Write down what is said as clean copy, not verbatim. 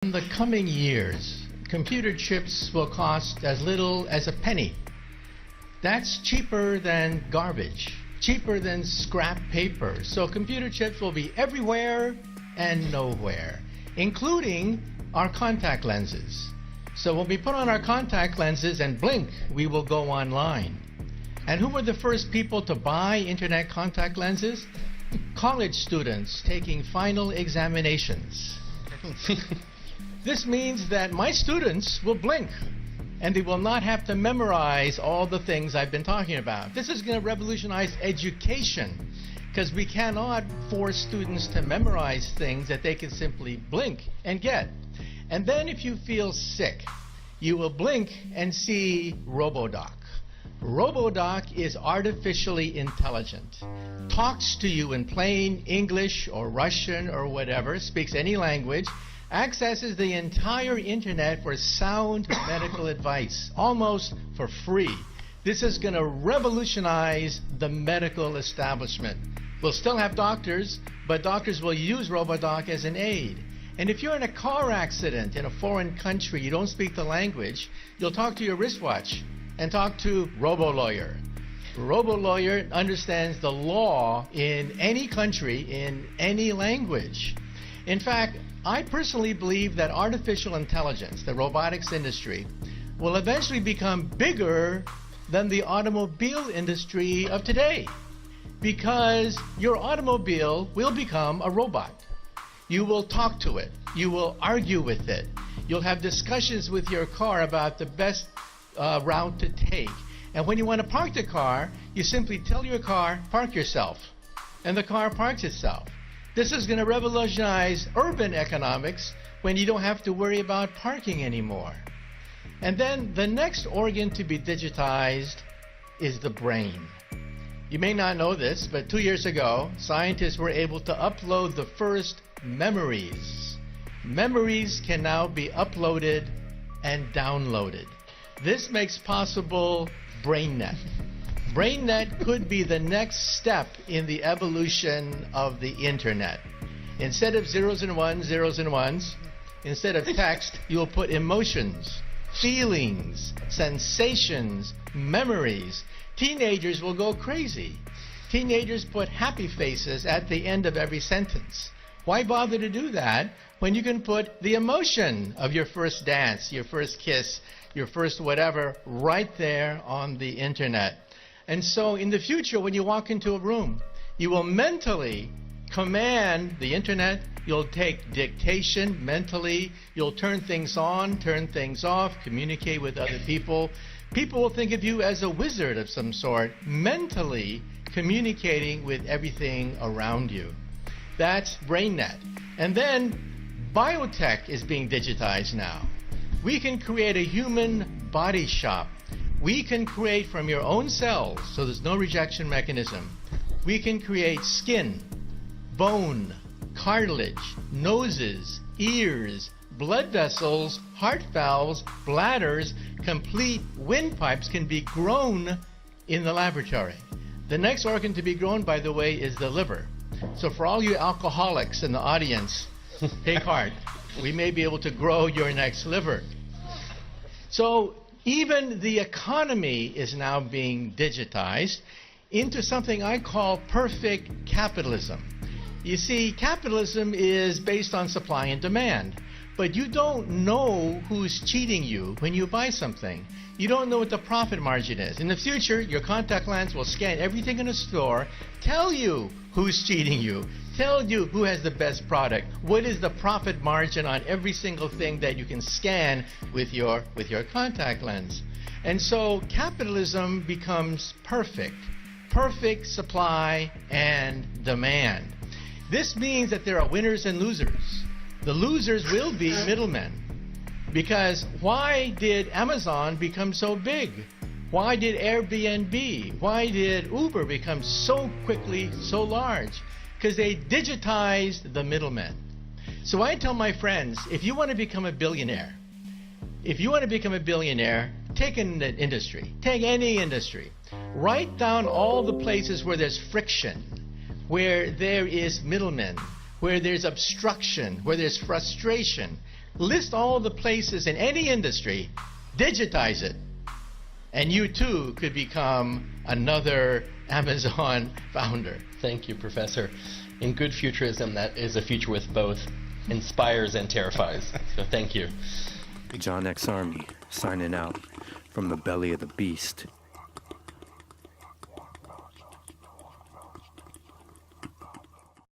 In the coming years, computer chips will cost as little as a penny. That's cheaper than garbage, cheaper than scrap paper. So computer chips will be everywhere and nowhere, including our contact lenses. So when we put on our contact lenses and blink, we will go online. And who were the first people to buy internet contact lenses? College students taking final examinations. This means that my students will blink and they will not have to memorize all the things I've been talking about. This is going to revolutionize education because we cannot force students to memorize things that they can simply blink and get. And then if you feel sick, you will blink and see RoboDoc. RoboDoc is artificially intelligent, talks to you in plain English or Russian or whatever, speaks any language, accesses the entire internet for sound medical advice, almost for free. This is going to revolutionize the medical establishment. We'll still have doctors, but doctors will use RoboDoc as an aid. And if you're in a car accident in a foreign country, you don't speak the language, you'll talk to your wristwatch and talk to RoboLawyer. RoboLawyer understands the law in any country, in any language. In fact, I personally believe that artificial intelligence, the robotics industry, will eventually become bigger than the automobile industry of today, because your automobile will become a robot. You will talk to it. You will argue with it. You'll have discussions with your car about the best route to take. And when you want to park the car, you simply tell your car, park yourself. And the car parks itself. This is going to revolutionize urban economics when you don't have to worry about parking anymore. And then the next organ to be digitized is the brain. You may not know this, but 2 years ago, scientists were able to upload the first memories. Memories can now be uploaded and downloaded. This makes possible BrainNet. BrainNet could be the next step in the evolution of the internet. Instead of zeros and ones, instead of text, you'll put emotions, feelings, sensations, memories. Teenagers will go crazy. Teenagers put happy faces at the end of every sentence. Why bother to do that when you can put the emotion of your first dance, your first kiss, your first whatever right there on the internet? And so in the future, when you walk into a room, you will mentally command the internet. You'll take dictation mentally. You'll turn things on, turn things off, communicate with other people. People will think of you as a wizard of some sort, mentally communicating with everything around you. That's BrainNet. And then biotech is being digitized now. We can create a human body shop. We can create from your own cells, so there's no rejection mechanism. We can create skin, bone, cartilage, noses, ears, blood vessels, heart valves, bladders. Complete windpipes can be grown in the laboratory. The next organ to be grown, by the way, is the liver. So for all you alcoholics in the audience, take heart. We may be able to grow your next liver. So even the economy is now being digitized into something I call perfect capitalism. You see, capitalism is based on supply and demand, but you don't know who's cheating you when you buy something. You don't know what the profit margin is. In the future, your contact lens will scan everything in a store, tell you who's cheating you, tell you who has the best product, what is the profit margin on every single thing that you can scan with your contact lens. And so capitalism becomes perfect supply and demand. This means that there are winners and losers. The losers will be middlemen. Because why did Amazon become so big? Why did Airbnb, why did Uber become so quickly so large? Because they digitized the middlemen. So I tell my friends, if you want to become a billionaire, take an industry, take any industry. Write down all the places where there's friction, where there is middlemen, where there's obstruction, where there's frustration. List all the places in any industry, digitize it, and you too could become another Amazon founder. Thank you, Professor. In good futurism, that is a future with both inspires and terrifies. So thank you. John X. Army, signing out from the belly of the beast.